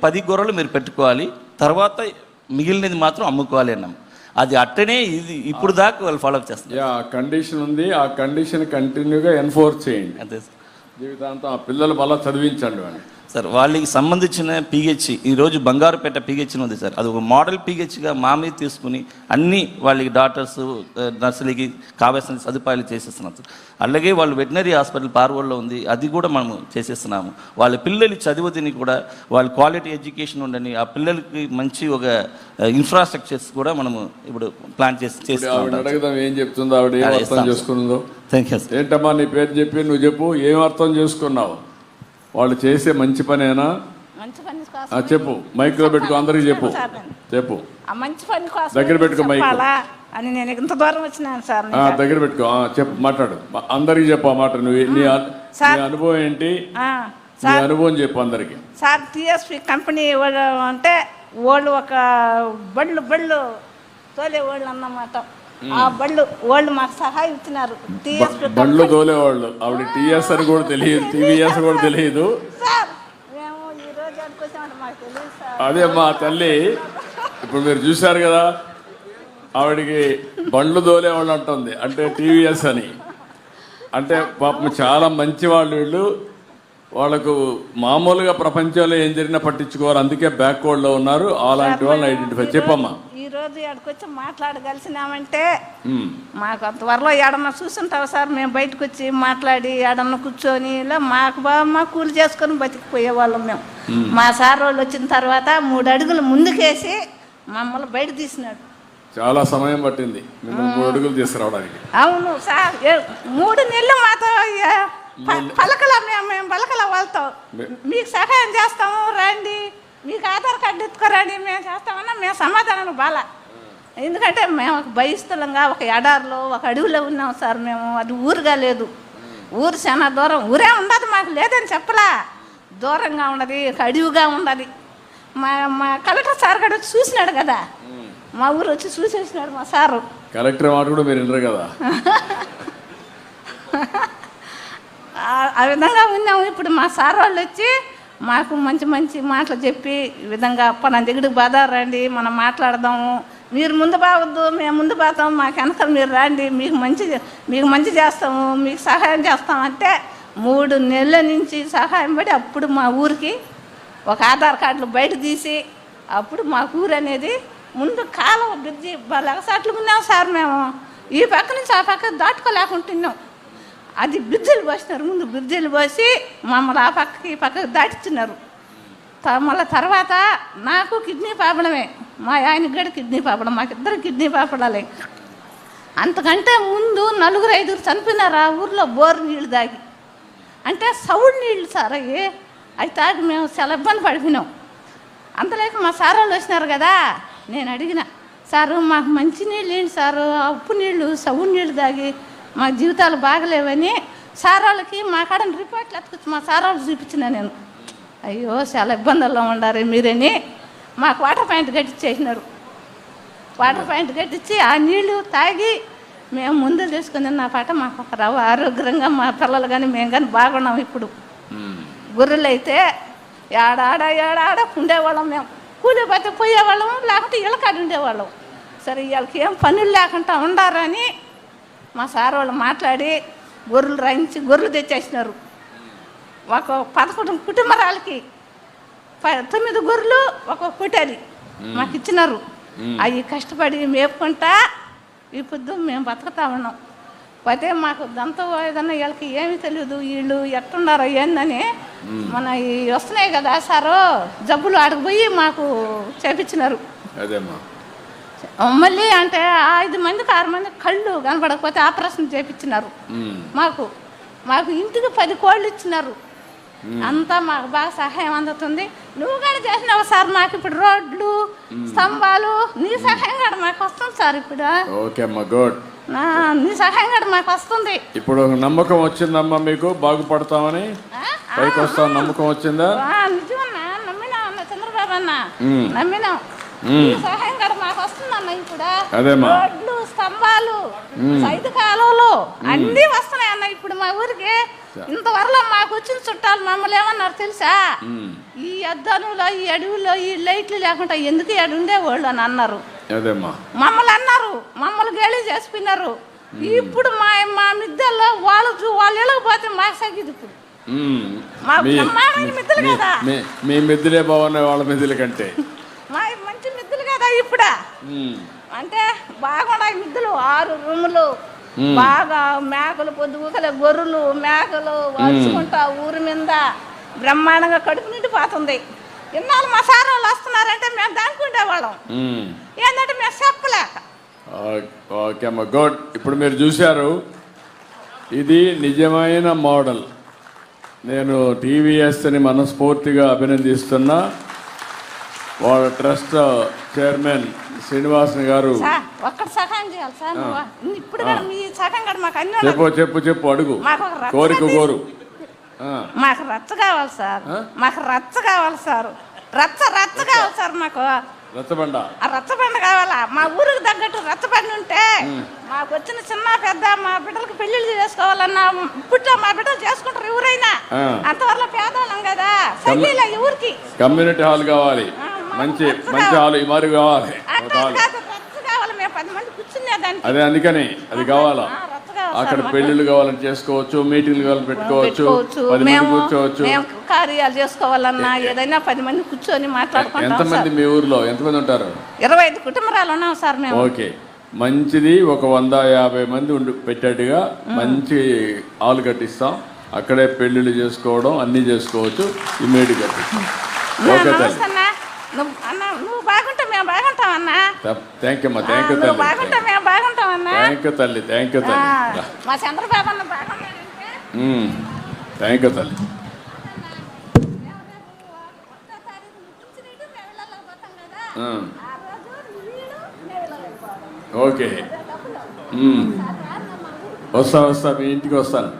10 గొర్రెలు మీరు పెట్టుకోవాలి, తర్వాత మిగిలినది మాత్రం అమ్ముకోవాలి అన్నాం. అది అట్టనే ఇది ఇప్పుడు దాకా వాళ్ళు ఫాలో అప్ చేస్తారు. కండిషన్ ఉంది, ఆ కండిషన్ కంటిన్యూగా ఎన్ఫోర్స్ చేయండి. అదే జీవితాంతం ఆ పిల్లలు మళ్ళీ చదివించండి అని సార్. వాళ్ళకి సంబంధించిన పిహెచ్ ఈరోజు బంగారుపేట పిహెచ్ ఉంది సార్. అది ఒక మోడల్ పిహెచ్గా మా మీద తీసుకుని అన్ని వాళ్ళకి డాక్టర్స్ నర్సులకి కావాల్సిన సదుపాయాలు చేసేస్తున్నాం సార్. అలాగే వాళ్ళు వెటనరీ హాస్పిటల్ పార్వల్లో ఉంది, అది కూడా మనము చేసేస్తున్నాము. వాళ్ళ పిల్లలు చదివిని కూడా వాళ్ళ క్వాలిటీ ఎడ్యుకేషన్ ఉండని, ఆ పిల్లలకి మంచి ఒక ఇన్ఫ్రాస్ట్రక్చర్స్ కూడా మనము ఇప్పుడు ప్లాన్ అడుగుదాం. ఏం చెప్తుందో ఆవిడ, ఏం అర్థం చేసుకున్నదో. Thank you sir. ఏంటమ్మా నీ పేరు చెప్పి నువ్వు చెప్పు, ఏం అర్థం చేసుకున్నావు? వాళ్ళు చేసే మంచి పనేనా? చెప్పు, మైక్ లో పెట్టుకో, అందరికి చెప్పు. చెప్పు, మంచి పని కోసం దగ్గర పెట్టుకో మైక్ అని నేను ఇంత దూరం వచ్చినాను సార్. దగ్గర పెట్టుకో, చెప్పు, మాట్లాడు, అందరికి చెప్పు ఆ మాట. నువ్వు నీ అనుభవం ఏంటి, నీ అనుభవం చెప్పు అందరికి. సార్ టీఎస్పీ కంపెనీ వాళ్ళు అంటే వాళ్ళు ఒక బళ్ళు తోలే వాళ్ళు అన్నమాట. ఆ వాళ్ళు మాకు సహాయం ఇచ్చినారు. బండ్లు తోలేవాళ్ళు. ఆవిడ టీఎస్ అని కూడా తెలియదు, టీవీఎస్ కూడా తెలియదు. అదే మా తల్లి, ఇప్పుడు మీరు చూశారు కదా, ఆవిడికి బండ్లు తోలేవాళ్ళు అంటుంది, అంటే టీవీఎస్ అని. అంటే పాపం చాలా మంచి వాళ్ళు వీళ్ళు. వాళ్ళకు మామూలుగా ప్రపంచంలో ఏం జరిగినా పట్టించుకోవాలి, అందుకే బ్యాక్వర్డ్లో ఉన్నారు. అలాంటి వాళ్ళని ఐడెంటిఫై. చెప్పమ్మా. ఈ రోజు ఎక్కడికొచ్చి మాట్లాడగలిసినామంటే మాకు అంత త్వరలో ఏడన్నా చూసుంటావు సార్. మేము బయటకు వచ్చి మాట్లాడి ఏడన్నా కూర్చొని ఇలా మాకు బాగా కూలి చేసుకొని బతికిపోయేవాళ్ళం మేము. మా సార్ వాళ్ళు వచ్చిన తర్వాత 3 అడుగులు ముందుకేసి మమ్మల్ని బయట తీసినాడు. చాలా సమయం పట్టింది 3 అడుగులు తీసుకురావడానికి. అవును సార్, 3 నెలలు మాతో మేము పలకల వాళ్ళతో మీకు సహాయం చేస్తాము రండి, మీకు ఆధార్ కార్డు ఎత్తుకోరండి, మేము చేస్తామన్నా మేము సమాధానం బాల. ఎందుకంటే మేము ఒక బహిస్తులంగా ఒక ఎడారిలో ఒక అడవిలో ఉన్నాం సార్. మేము అది ఊరుగా లేదు, ఊరు చాలా దూరం. ఊరే ఉండదు మాకు, లేదని చెప్పలా, దూరంగా ఉన్నది, ఒక అడవిగా ఉన్నది. మా కలెక్టర్ సార్ కూడా వచ్చి చూసినాడు కదా, మా ఊరు వచ్చి చూసేసినాడు మా సారు. కలెక్టర్ మాట కూడా మీరు వినరు కదా. ఆ విధంగా ఉన్నాము. ఇప్పుడు మా సార్ వాళ్ళు వచ్చి మాకు మంచి మంచి మాటలు చెప్పి ఈ విధంగా మన దగ్గరికి బాధారండి, మనం మాట్లాడదాము, మీరు ముందు బాగొద్దు మేము ముందు పోతాము, మాకు వెనకాల మీరు రండి, మీకు మంచి చేస్తాము, మీకు సహాయం చేస్తామంటే 3 నెలల నుంచి సహాయం పడి అప్పుడు మా ఊరికి ఒక ఆధార్ కార్డులు బయట తీసి అప్పుడు మా ఊరు అనేది ముందు కాలువ బ్రిడ్జి లెగసాట్లు ఉన్నాం సార్. మేము ఈ పక్క నుంచి ఆ పక్క దాటుకోలేకుంటున్నాం. అది బ్రిడ్జిలు పోసినారు, ముందు బ్రిడ్జిలు పోసి మమ్మల్ని ఆ పక్కకి ఈ పక్కకి దాటిస్తున్నారు. మళ్ళీ తర్వాత నాకు కిడ్నీ ప్రాబ్లమే, మా ఆయనకి కూడా కిడ్నీ ప్రాబ్లం, మాకిద్దరు కిడ్నీ ప్రాబ్లాలే. అంతకంటే ముందు 4-5 చనిపోయినారు ఆ ఊర్లో బోరు నీళ్ళు తాగి. అంటే సౌడు నీళ్ళు సార్ అవి తాగి మేము చాలా ఇబ్బంది పడిపోయినాం. అంతలేక మా సార్ వాళ్ళు వచ్చినారు కదా, నేను అడిగిన సారు మాకు మంచి నీళ్ళు ఏంటి సారు, ఉప్పు నీళ్ళు సౌడు నీళ్ళు తాగి మా జీవితాలు బాగలేవని సార్ వాళ్ళకి మా కాడ రిపోర్ట్లు ఎత్తుకొచ్చి మా సార్ వాళ్ళు చూపించిన నేను. అయ్యో చాలా ఇబ్బందుల్లో ఉండారు మీరని మాకు వాటర్ పాయింట్ కట్టించేసినారు. వాటర్ పాయింట్ కట్టించి ఆ నీళ్లు తాగి మేము ముందు తీసుకుని నా పాట మాకు ఒక రవ్వ ఆరోగ్యంగా మా పిల్లలు కానీ మేము కానీ బాగున్నాం. ఇప్పుడు గొర్రెలు అయితే ఏడాడ ఉండేవాళ్ళం, మేము కూలి పోతే పోయేవాళ్ళం, లేకుంటే ఇళ్ళకాడ ఉండేవాళ్ళం. సరే వీళ్ళకి ఏం పనులు లేకుండా ఉండారని మా సార్ వాళ్ళు మాట్లాడి గొర్రెలు రాయించి గొర్రెలు తెచ్చేసినారు. ఒక 11 కుటుంబరాలకి 9 గొర్రెలు ఒక పొట్టేది మాకు ఇచ్చినారు. అవి కష్టపడి మేపుకుంటా ఇప్పుడు మేము బతుకుతా ఉన్నాం. పోతే మాకు దంతో ఏదన్నా వీళ్ళకి ఏమీ తెలియదు, వీళ్ళు ఎట్టున్నారో ఏందని మన వస్తున్నాయి కదా సారు జబ్బులు ఆడికి పోయి మాకు చేపించినారు. మళ్ళీ అంటే 5 మందికి 6 మందికి కళ్ళు కనపడకపోతే ఆపరేషన్ చేపించినారు. మాకు ఇంటికి 10 కోళ్ళు ఇచ్చినారు. అంతా మాకు బాగా సహాయం అందుతుంది. నువ్వు కూడా చేసినావు సార్ మాకు ఇప్పుడు రోడ్లు స్తంభాలు, నీ సహాయం కూడా మాకు వస్తుంది సార్. ఇప్పుడు నీ సహాయం కూడా మాకు వస్తుంది. ఇప్పుడు నమ్మకం వచ్చిందమ్మా మీకు, బాగుపడతామని పైకి వస్తాం నమ్మకం వచ్చిందా? నిజమన్నా, నమ్మినా అన్న చంద్రబాబు అన్న, నమ్మినాం. సహాయం కూడా మాకు వస్తుందన్న. ఇప్పుడు రోడ్లు స్తంభాలు 5 కాలువలు అన్నీ వస్తున్నాయి అన్న ఇప్పుడు మా ఊరికి. ఇంతవరలో మాకు వచ్చిన చుట్టాలు మమ్మల్ని ఏమన్నారు తెలుసా? ఈ అద్దానులో ఈ అడవిలో ఈ లైట్లు లేకుండా ఎందుకు ఇక్కడ ఉండేవాళ్ళు అని అన్నారు. మమ్మల్ని అన్నారు, మమ్మల్ని గేళి చేసిపోయినారు. ఇప్పుడు మా మిద్దెల్లో వాళ్ళు వెళ్ళకపోతే మాకు సగ్గిది. ఇప్పుడు మిద్దెలు కదా, మీ మిద్దెలే బాగున్నాయి వాళ్ళ మిద్దెల కంటే. మా మంచి మిద్దెలు కదా ఇప్పుడు. అంటే బాగున్నాయి మిద్దెలు, 6 రూములు, బాగా మేకలు పొద్దుగుకలే గొర్రెలు మేకలు వలుచుకుంటా ఊరి మీద బ్రహ్మాండంగా కడుపు నిండిపోతుంది. ఇన్నాళ్ళు మా సార్ వాళ్ళు వస్తున్నారంటే మేము దానికి ఉండేవాళ్ళం. ఏంటంటే మేము చెప్పలేక. ఓకే అమ్మ, గుడ్. ఇప్పుడు మీరు చూశారు, ఇది నిజమైన మోడల్. నేను టీవీఎస్ని మనస్ఫూర్తిగా అభినందిస్తున్నా. వాళ్ళ ట్రస్ట్ చైర్మన్ శ్రీనివాసన్ గారు. ఒక్కటి సహాయం చేయాలి సార్. ఇప్పుడు మీ సహాయం కూడా మాకు అన్ని చెప్పు అడుగు, కోరు. మాకు రచ్చ కావాలి సార్, మాకు రచ్చ కావాలి సార్, రచ్చ కావాలి సార్. మాకు రచ్చబండ కావాలా? మా ఊరికి తగ్గట్టు రచ్చబండి ఉంటే మాకు వచ్చిన చిన్న పెద్ద మా బిడ్డలకు పెళ్లిళ్ళు చేసుకోవాలన్నా ఇప్పట్లో మా బిడ్డలు చేసుకుంటారు ఎవరైనా. అంతవరకు పేదవాళ్ళం కదా, సల్లీల ఊరికి కమ్యూనిటీ హాల్ కావాలి, మంచి హాల్ మరి కావాలి. మేము 10 మంది కూర్చునేదానికి. అదే అందుకని అది కావాలా. అక్కడ పెళ్లిళ్ళు కావాలని చేసుకోవచ్చు, మీటింగ్లు కావాలని పెట్టుకోవచ్చు, 10 మంది కూర్చోవచ్చు. కార్యాలు చేసుకోవాలన్నా ఏదైనా 10 మంది కూర్చొని మాట్లాడుకుంటాం. ఎంతమంది మీ ఊర్లో ఎంతమంది ఉంటారు? 25 కుటుంబాలు ఉన్నాం సార్ మేము. ఓకే, మంచిది. ఒక 150 మంది పెట్టేట్టుగా మంచి హాల్ కట్టిస్తాం. అక్కడే పెళ్లిళ్ళు చేసుకోవడం అన్ని చేసుకోవచ్చు. ఇమ్మీడియట్ కట్టిస్తాం. ఓకే తల్లి, నువ్వు బాగుంటా మేము బాగుంటాం అన్నా. థ్యాంక్ యూ అమ్మా, థ్యాంక్ యూ తల్లి, బాగుంటా మేము బాగుంటాం అన్నా. థ్యాంక్ యూ తల్లి, థ్యాంక్ యూ తల్లి, మా చంద్రబాబు అన్న బాగున్నాడంటే థ్యాంక్ యూ తల్లి. ఓకే, వస్తా మీ ఇంటికి వస్తాను.